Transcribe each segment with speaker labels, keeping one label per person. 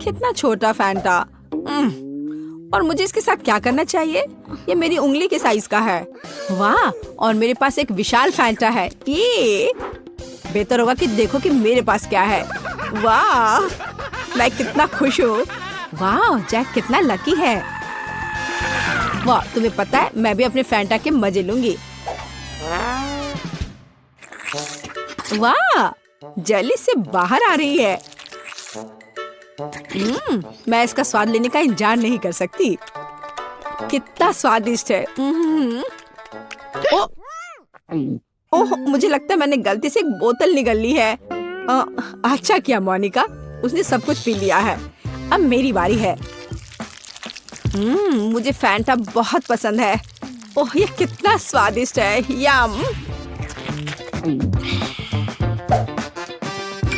Speaker 1: कितना छोटा फैंटा। और मुझे इसके साथ क्या करना चाहिए? ये मेरी उंगली के साइज का है। वाह, और मेरे पास एक विशाल फैंटा है। ये बेहतर होगा कि देखो कि मेरे पास क्या है। वाह, मैं कितना खुश हूँ। वाह, जैक कितना लकी है। वाह, तुम्हें पता है मैं भी अपने फैंटा के मजे लूंगी। वाह, जेली से बाहर आ रही है। मैं इसका स्वाद लेने का इंतजार नहीं कर सकती। कितना स्वादिष्ट है। ओह, मुझे लगता है मैंने गलती से एक बोतल निगल ली है। अच्छा किया मोनिका, उसने सब कुछ पी लिया है। अब मेरी बारी है। मुझे फैंटा बहुत पसंद है। ओह, ये कितना स्वादिष्ट है। यम।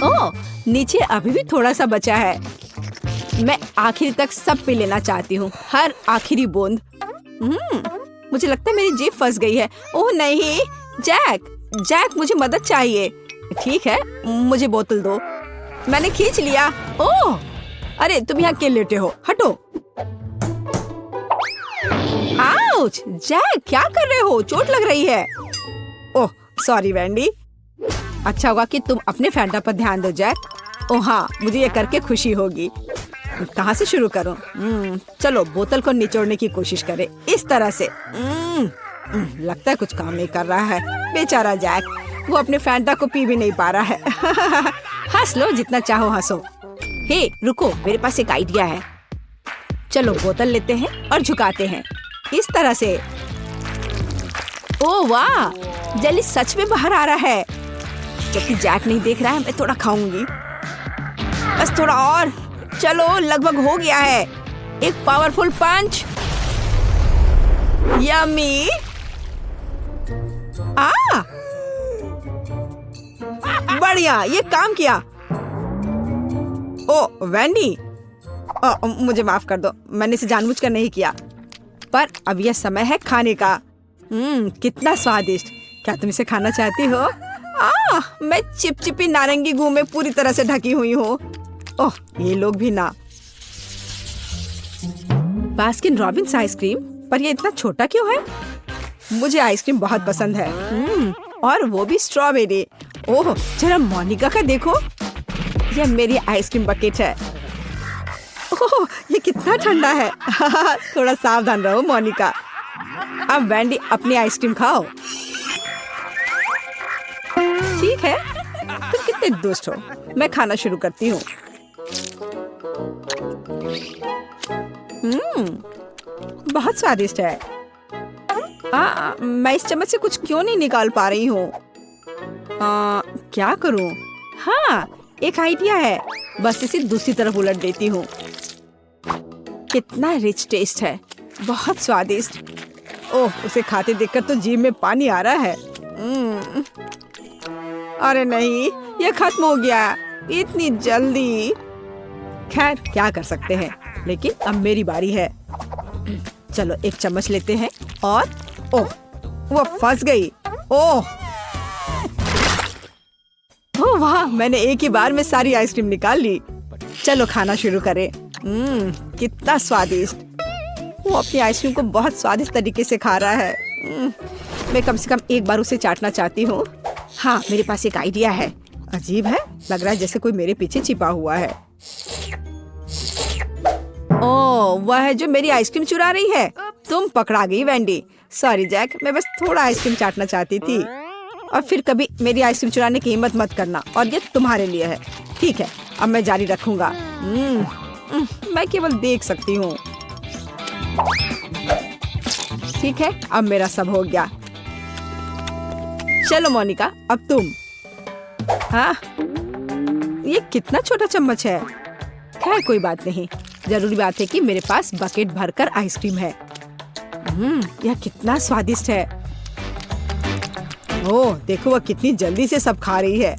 Speaker 1: ओह, नीचे अभी भी थोड़ा सा बचा है। मैं आखिर तक सब पी लेना चाहती हूँ, हर आखिरी बूंद। मुझे लगता है मेरी जीभ फंस गई है। ओह नहीं, जैक मुझे मदद चाहिए। ठीक है, मुझे बोतल दो। मैंने खींच लिया। ओह, अरे तुम यहाँ क्यों लेटे हो? हटो। आउच! जैक क्या कर रहे हो? चोट लग रही है। Oh sorry Vendée. अच्छा होगा कि तुम अपने फैंटा पर ध्यान दो जैक। ओह हाँ, मुझे ये करके खुशी होगी। कहाँ से शुरू करूं? चलो बोतल को निचोड़ने की कोशिश करें, इस तरह से। लगता है कुछ काम नहीं कर रहा है। बेचारा जैक, वो अपने फैंटा को पी भी नहीं पा रहा है। हंस लो जितना चाहो हंसो। हे रुको, मेरे पास एक आइडिया है। चलो बोतल लेते हैं और झुकाते हैं, इस तरह से। ओह वाह, जेली सच में बाहर आ रहा है। जबकि जैक नहीं देख रहा है, मैं थोड़ा खाऊंगी। बस थोड़ा और। चलो, लगभग हो गया है। एक पावरफुल पंच। यम्मी। बढ़िया, ये काम किया। ओ वैंडी, मुझे माफ कर दो, मैंने इसे जानबूझकर नहीं किया। पर अब यह समय है खाने का। कितना स्वादिष्ट। क्या तुम इसे खाना चाहती हो? मैं चिपचिपी नारंगी गू में पूरी तरह से ढकी हुई हूँ। ओह, ये लोग भी ना। बास्किन रॉबिन्स आइसक्रीम, पर ये इतना छोटा क्यों है? मुझे आइसक्रीम बहुत पसंद है। और वो भी स्ट्रॉबेरी। ओह, जरा मोनिका का देखो, यह मेरी आइसक्रीम बकेट है। ओह, ये कितना ठंडा है। थोड़ा सावधान रहो मोनिका। अब वैंडी अपनी आइसक्रीम खाओ। ठीक है, तुम कितने दुष्ट हो। मैं खाना शुरू करती हूँ। बहुत स्वादिष्ट है। मैं इस चम्मच से कुछ क्यों नहीं निकाल पा रही हूँ? क्या करूँ? हाँ, एक आइडिया है। बस इसे दूसरी तरफ उलट देती हूँ। कितना रिच टेस्ट है, बहुत स्वादिष्ट। ओह, उसे खाते देखकर तो जीभ में पानी आ रहा है। अरे नहीं, ये खत्म हो गया इतनी जल्दी। खैर क्या कर सकते हैं, लेकिन अब मेरी बारी है। चलो एक चम्मच लेते हैं और ओह, वो फंस गई। ओह वाह, मैंने एक ही बार में सारी आइसक्रीम निकाल ली। चलो खाना शुरू करें। कितना स्वादिष्ट। वो अपनी आइसक्रीम को बहुत स्वादिष्ट तरीके से खा रहा है। मैं कम से कम एक बार उसे चाटना चाहती हूँ। हाँ, मेरे पास एक आइडिया है। अजीब है, लग रहा है जैसे कोई मेरे पीछे छिपा हुआ है। ओह, वह है जो मेरी आइसक्रीम चुरा रही है। तुम पकड़ा गई वैंडी। सॉरी जैक, मैं बस थोड़ा आइसक्रीम चाटना चाहती थी। और फिर कभी मेरी आइसक्रीम चुराने की हिम्मत मत करना, और ये तुम्हारे लिए है। ठीक है, अब मैं जारी रखूंगा। मैं केवल देख सकती हूँ। ठीक है, अब मेरा सब हो गया। चलो मोनिका, अब तुम। हाँ, ये कितना छोटा चम्मच है। खैर कोई बात नहीं, जरूरी बात है कि मेरे पास बकेट भरकर आइसक्रीम है। यह कितना स्वादिष्ट है। ओह देखो, वह कितनी जल्दी से सब खा रही है।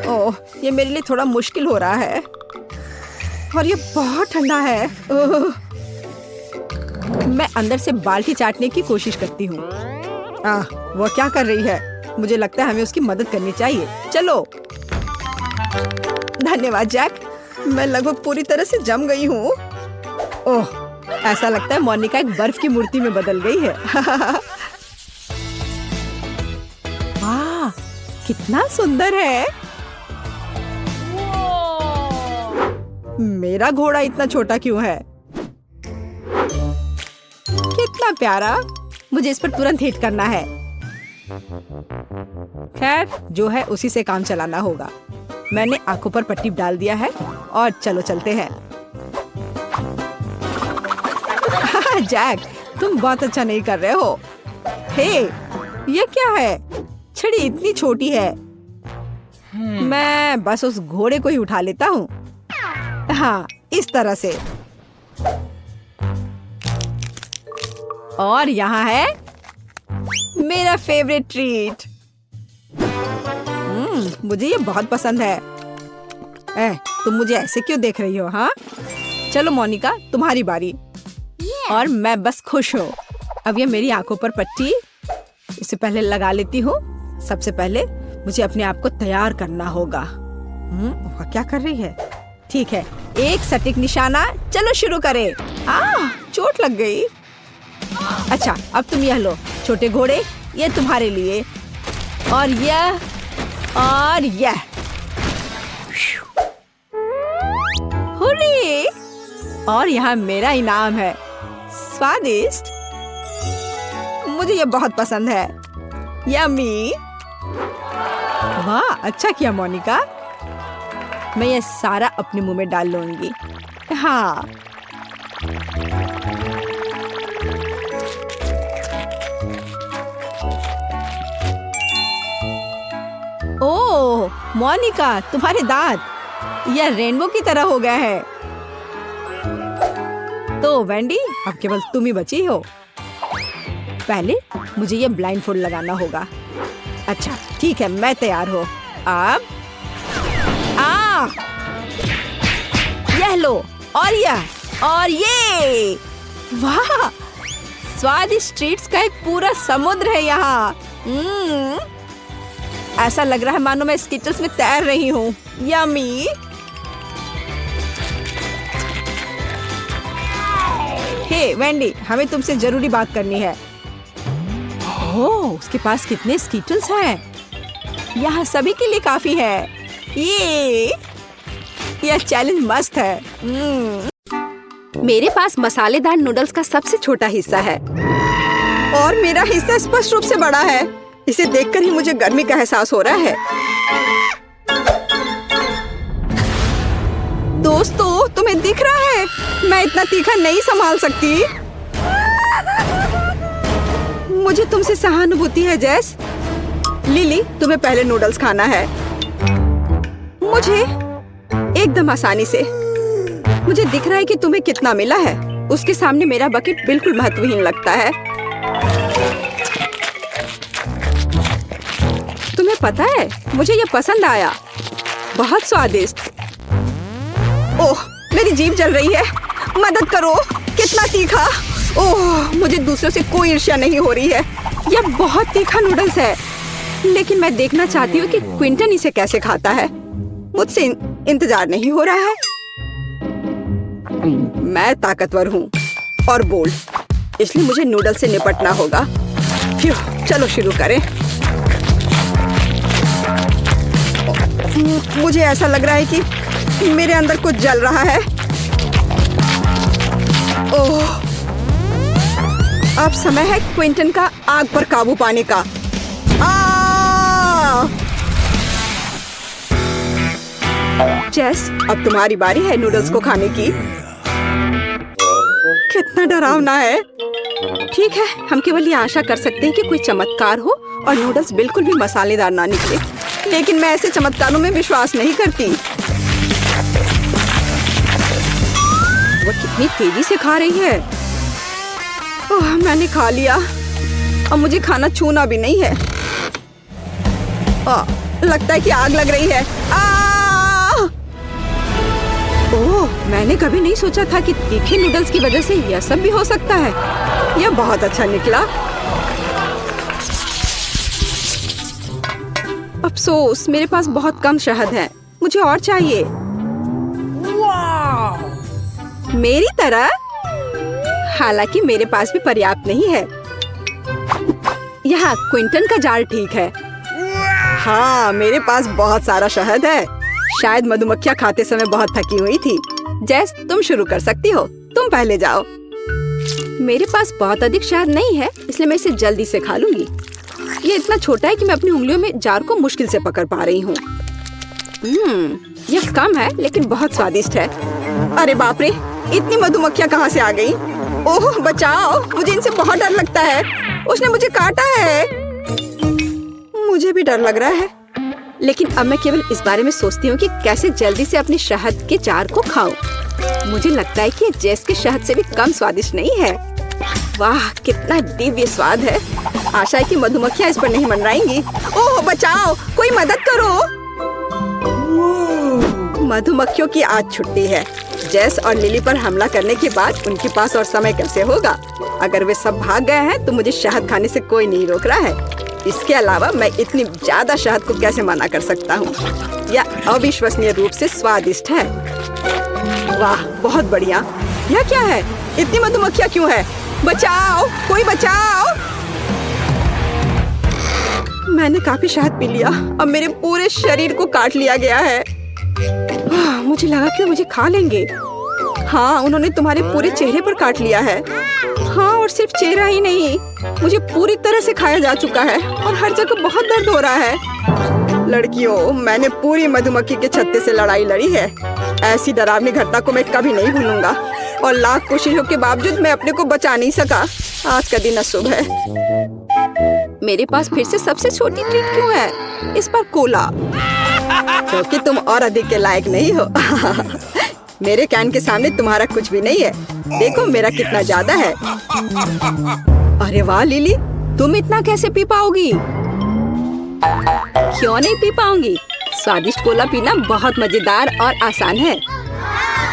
Speaker 1: ओह, ये मेरे लिए थोड़ा मुश्किल हो रहा है, और ये बहुत ठंडा है। मैं अंदर से बाल्टी चाटने की कोशिश करती हूँ। वह क्या कर रही है? मुझे लगता है हमें उसकी मदद करनी चाहिए। चलो। धन्यवाद जैक, मैं लगभग पूरी तरह से जम गई हूँ। ओह, ऐसा लगता है मोनिका एक बर्फ की मूर्ति में बदल गई है। वाह, कितना सुंदर है। मेरा घोड़ा इतना छोटा क्यों है? कितना प्यारा। मुझे इस पर तुरंत हिट करना है। खैर, जो है उसी से काम चलाना होगा। मैंने आंखों पर पट्टी डाल दिया है और चलो चलते हैं। जैक, तुम बहुत अच्छा नहीं कर रहे हो। हे, ये क्या है? छड़ी इतनी छोटी है। मैं बस उस घोड़े को ही उठा लेता हूँ। हाँ, इस तरह से। और यहाँ है मेरा फेवरेट ट्रीट। मुझे ये बहुत पसंद है। तुम मुझे ऐसे क्यों देख रही हो? हाँ, चलो मोनिका, तुम्हारी बारी। और मैं बस खुश हूँ। अब ये मेरी आंखों पर पट्टी, इसे पहले लगा लेती हूँ। सबसे पहले मुझे अपने आप को तैयार करना होगा। वह क्या कर रही है? ठीक है, एक सटीक निशाना। चलो शुरू करें। चोट लग गई। अच्छा, अब तुम यह लो छोटे घोड़े, ये तुम्हारे लिए। और यह और यह। हुर्रे! और यहाँ मेरा इनाम है। स्वादिष्ट, मुझे ये बहुत पसंद है। यम्मी। वाह, अच्छा किया मोनिका। मैं ये सारा अपने मुंह में डाल लूंगी। हाँ, ओह मोनिका, तुम्हारे दांत यह रेनबो की तरह हो गया है। तो वेंडी, अब केवल तुम ही बची हो। पहले मुझे ये ब्लाइंडफोल्ड लगाना होगा। अच्छा, ठीक है, मैं तैयार हूँ। अब यह लो, और यह और ये। वाह, स्वादिष्ट ट्रीट्स का एक पूरा समुद्र है यहाँ। ऐसा लग रहा है मानो मैं स्किटल्स में तैर रही हूँ। यम्मी। हे वेंडी, हमें तुमसे जरूरी बात करनी है। ओह, उसके पास कितने स्किटल्स हैं। यहाँ सभी के लिए काफी है। यह चैलेंज मस्त है। मेरे पास मसालेदार नूडल्स का सबसे छोटा हिस्सा है और मेरा हिस्सा स्पष्ट रूप से बड़ा है। इसे देखकर ही मुझे गर्मी का एहसास हो रहा है। दोस्तों, तुम्हें दिख रहा है? मैं इतना तीखा नहीं संभाल सकती। मुझे तुमसे सहानुभूति है जेस। लिली, तुम्हें पहले नूडल्स खाना है। मुझे एकदम आसानी से। मुझे दिख रहा है कि तुम्हें कितना मिला है। उसके सामने मेरा बकेट बिल्कुल महत्वहीन लगता है। तुम्हें पता है, मुझे ये पसंद आया। बहुत स्वादिष्ट। ओह, मेरी जीभ जल रही है। मदद करो, कितना तीखा। ओह, मुझे दूसरों से कोई ईर्ष्या नहीं हो रही है। यह बहुत तीखा नूडल्स है, लेकिन मैं देखना चाहती हूँ कि क्विंटन इसे कैसे खाता है। मुझसे इंतजार नहीं हो रहा है। मैं ताकतवर हूँ और बोल्ड, इसलिए मुझे नूडल से निपटना होगा। चलो शुरू करें। मुझे ऐसा लग रहा है कि मेरे अंदर कुछ जल रहा है। ओह, अब समय है क्विंटन का आग पर काबू पाने का। जेस, अब तुम्हारी बारी है नूडल्स को खाने की। कितना डरावना है। ठीक है, हम केवल ये आशा कर सकते हैं कि कोई चमत्कार हो और नूडल्स बिल्कुल भी मसालेदार ना निकले। लेकिन मैं ऐसे चमत्कारों में विश्वास नहीं करती। वो कितनी तेजी से खा रही है। ओह, मैंने खा लिया। अब मुझे खाना छूना भी नहीं है। लगता है कि आग लग रही है। ओह, मैंने कभी नहीं सोचा था कि तीखे नूडल्स की वजह से यह सब भी हो सकता है। यह बहुत अच्छा निकला। अफसोस, मेरे पास बहुत कम शहद है। मुझे और चाहिए। मेरी तरह? हालांकि मेरे पास भी पर्याप्त नहीं है। यहाँ क्विंटन का जार ठीक है। हाँ, मेरे पास बहुत सारा शहद है। शायद मधुमक्खियाँ खाते समय बहुत थकी हुई थी। जैस, तुम शुरू कर सकती हो। तुम पहले जाओ। मेरे पास बहुत अधिक शहद नहीं है, इसलिए मैं इसे जल्दी से खा लूंगी। ये इतना छोटा है कि मैं अपनी उंगलियों में जार को मुश्किल से पकड़ पा रही हूँ। यह कम है लेकिन बहुत स्वादिष्ट है। अरे बाप रे, इतनी मधुमक्खियाँ कहाँ से आ गई? ओह बचाओ, मुझे इनसे बहुत डर लगता है। उसने मुझे काटा है। मुझे भी डर लग रहा है, लेकिन अब मैं केवल इस बारे में सोचती हूँ कि कैसे जल्दी से अपने शहद के जार को खाऊं। मुझे लगता है कि ये जेस के शहद से भी कम स्वादिष्ट नहीं है। वाह, कितना दिव्य स्वाद है। आशा है कि मधुमक्खियाँ इस पर नहीं मंडराएंगी। ओह बचाओ, कोई मदद करो। मधुमक्खियों की आज छुट्टी है। जेस और लिली पर हमला करने के बाद उनके पास और समय कैसे होगा? अगर वे सब भाग गए हैं तो मुझे शहद खाने से कोई नहीं रोक रहा है। इसके अलावा मैं इतनी ज्यादा शहद को कैसे मना कर सकता हूँ? यह अविश्वसनीय रूप से स्वादिष्ट है। वाह, बहुत बढ़िया। यह क्या है? इतनी मधुमक्खियाँ क्यों है? बचाओ, कोई बचाओ। मैंने काफी शहद पी लिया। अब मेरे पूरे शरीर को काट लिया गया है। मुझे लगा कि मुझे खा लेंगे। हाँ, उन्होंने तुम्हारे पूरे चेहरे पर काट लिया है। हाँ, और सिर्फ चेहरा ही नहीं, मुझे पूरी तरह से खाया जा चुका है और हर जगह बहुत दर्द हो रहा है। लड़कियों, मैंने पूरी मधुमक्खी के छत्ते से लड़ाई लड़ी है। ऐसी डरावनी घटना को मैं कभी नहीं भूलूंगा और लाख कोशिशों के बावजूद मैं अपने को बचा नहीं सका। आज का दिन अशुभ है। मेरे पास फिर से सबसे छोटी ट्रीट क्यों है? इस पर कोला, क्योंकि तुम और अधिक के लायक नहीं हो। मेरे कैन के सामने तुम्हारा कुछ भी नहीं है। देखो मेरा कितना ज्यादा है। अरे वाह लिली, तुम इतना कैसे पी पाओगी? क्यों नहीं पी पाऊंगी? स्वादिष्ट कोला पीना बहुत मजेदार और आसान है।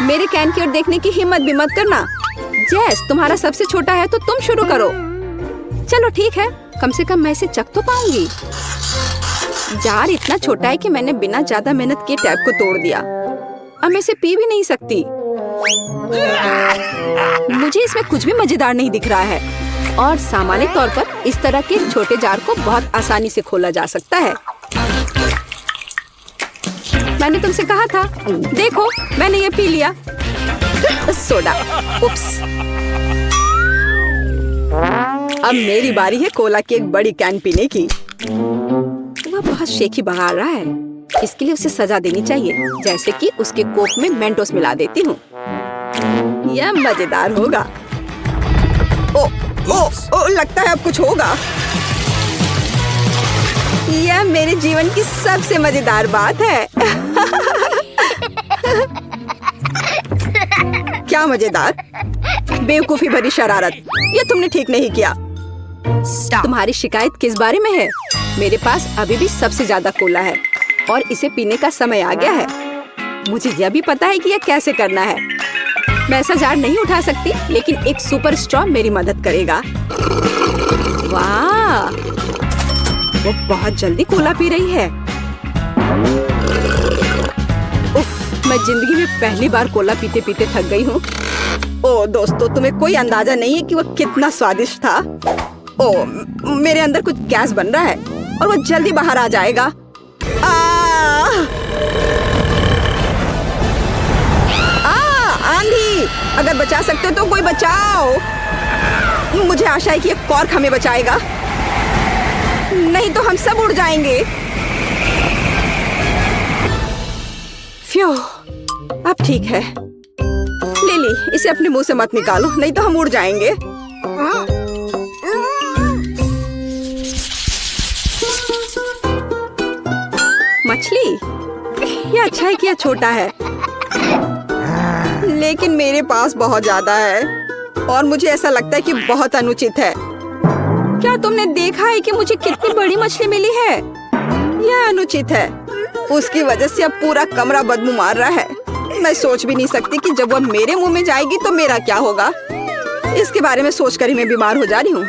Speaker 1: मेरे कैन की ओर देखने की हिम्मत भी मत करना। जेस, तुम्हारा सबसे छोटा है तो तुम शुरू करो। चलो ठीक है, कम से कम मैं इसे चख तो पाऊंगी। जार इतना छोटा है कि मैंने बिना ज्यादा मेहनत के टैप को तोड़ दिया। अब मैं इसे पी भी नहीं सकती। मुझे इसमें कुछ भी मजेदार नहीं दिख रहा है और सामान्य तौर पर इस तरह के छोटे जार को बहुत आसानी से खोला जा सकता है। मैंने तुमसे कहा था। देखो, मैंने ये पी लिया। सोडा। उप्स। अब मेरी बारी है कोला की एक बड़ी कैन पीने की। वह बहुत शेखी बहा रहा है। इसके लिए उसे सजा देनी चाहिए, जैसे कि उसके कोक में मेंटोस मिला देती हूँ। यह मजेदार होगा। ओ, ओ, ओ, लगता है अब कुछ होगा। यह मेरे जीवन की सबसे मजेदार बात है। क्या मजेदार? बेवकूफी भरी शरारत। यह तुमने ठीक नहीं किया। तुम्हारी शिकायत किस बारे में है? मेरे पास अभी भी सबसे ज्यादा कोला है और इसे पीने का समय आ गया है। मुझे यह भी पता है कि यह कैसे करना है। मैं ऐसा जार नहीं उठा सकती, लेकिन एक सुपर स्ट्रॉ मेरी मदद करेगा। वाह, वो बहुत जल्दी कोला पी रही है। उफ, मैं जिंदगी में पहली बार कोला पीते पीते थक गई हूँ। ओ दोस्तों, तुम्हें कोई अंदाजा नहीं है कि वो कितना स्वादिष्ट था। ओ, मेरे अंदर कुछ गैस बन रहा है और वो जल्दी बाहर आ जाएगा। आंधी, अगर बचा सकते हो तो कोई बचाओ। मुझे आशा है कि एक कॉर्क हमें बचाएगा, नहीं तो हम सब उड़ जाएंगे। फ्यू, अब ठीक है। लिली, इसे अपने मुंह से मत निकालो, नहीं तो हम उड़ जाएंगे। मछली, यह अच्छा है कि यह छोटा है, लेकिन मेरे पास बहुत ज्यादा है और मुझे ऐसा लगता है कि बहुत अनुचित है। क्या तुमने देखा है कि मुझे कितनी बड़ी मछली मिली है? यह अनुचित है। उसकी वजह से अब पूरा कमरा बदबू मार रहा है। मैं सोच भी नहीं सकती कि जब वह मेरे मुंह में जाएगी तो मेरा क्या होगा। इसके बारे में सोचकर ही मैं बीमार हो जा रही हूँ।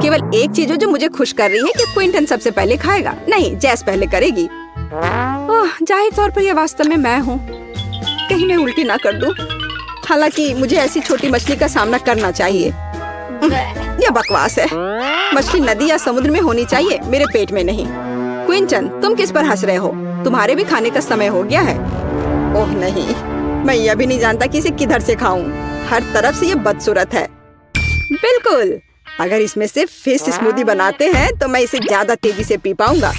Speaker 1: केवल एक चीज जो मुझे खुश कर रही है कि क्विंटन सबसे पहले खाएगा। नहीं, जेस पहले करेगी। ओह, जाहिर तौर पर यह वास्तव में मैं हूँ। कहीं मैं उल्टी ना कर दूं। हालांकि मुझे ऐसी छोटी मछली का सामना करना चाहिए। यह बकवास है। मछली नदी या समुद्र में होनी चाहिए, मेरे पेट में नहीं। क्विंटन, तुम किस पर हंस रहे हो? तुम्हारे भी खाने का समय हो गया है। ओह नहीं, मैं यह भी नहीं जानता कि इसे किधर से खाऊं। हर तरफ से ये बदसूरत है। बिल्कुल, अगर इसमें से फिश स्मूदी बनाते हैं तो मैं इसे ज्यादा तेजी से पी पाऊंगा।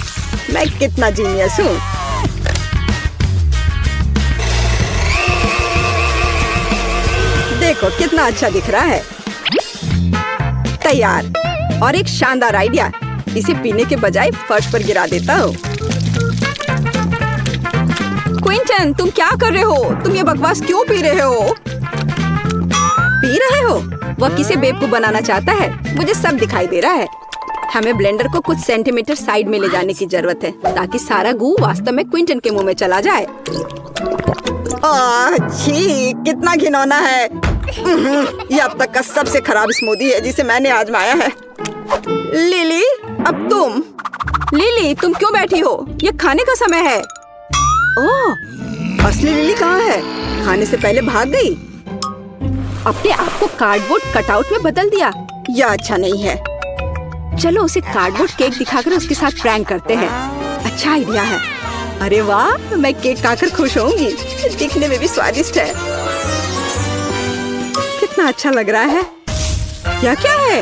Speaker 1: मैं कितना जीनियस हूँ। देखो कितना अच्छा दिख रहा है। तैयार। और एक शानदार आइडिया, इसे पीने के बजाय फर्श पर गिरा देता हूँ। क्विंटन, तुम क्या कर रहे हो? तुम ये बकवास क्यों पी रहे हो? पी रहे हो? वह किसे बेवकूफ बनाना चाहता है? मुझे सब दिखाई दे रहा है। हमें ब्लेंडर को कुछ सेंटीमीटर साइड में ले जाने की जरूरत है ताकि सारा गू वास्तव में क्विंटन के मुंह में चला जाए। छी, कितना घिनौना है। यह अब तक का सबसे खराब स्मूदी है जिसे मैंने आजमाया है। लिली, अब तुम। लिली, तुम क्यों बैठी हो? यह खाने का समय है। ओह, असली लिली कहाँ है? खाने से पहले भाग गई। अपने आप को कार्डबोर्ड कटआउट में बदल दिया। यह अच्छा नहीं है। चलो उसे कार्डबोर्ड केक दिखाकर उसके साथ प्रैंक करते हैं। अच्छा आइडिया है। अरे वाह, मैं केक खाकर खुश होंगी। दिखने में भी स्वादिष्ट है। कितना अच्छा लग रहा है। यह क्या है?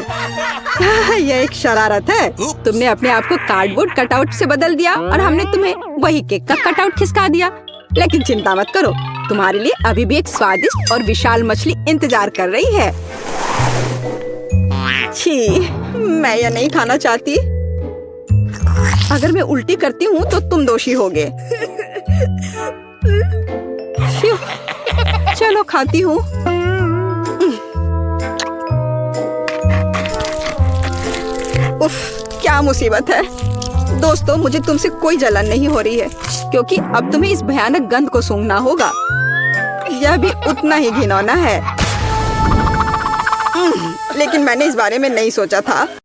Speaker 1: यह एक शरारत है। तुमने अपने आप को कार्डबोर्ड कटआउट से बदल दिया और हमने तुम्हें वही केक का कटआउट खिसका दिया। लेकिन चिंता मत करो, तुम्हारे लिए अभी भी एक स्वादिष्ट और विशाल मछली इंतजार कर रही है। छी, मैं यह नहीं खाना चाहती। अगर मैं उल्टी करती हूँ तो तुम दोषी होगे। चलो खाती हूँ। उफ, क्या मुसीबत है। दोस्तों, मुझे तुमसे कोई जलन नहीं हो रही है क्योंकि अब तुम्हें इस भयानक गंध को सूंघना होगा। यह भी उतना ही घिनौना है। लेकिन मैंने इस बारे में नहीं सोचा था।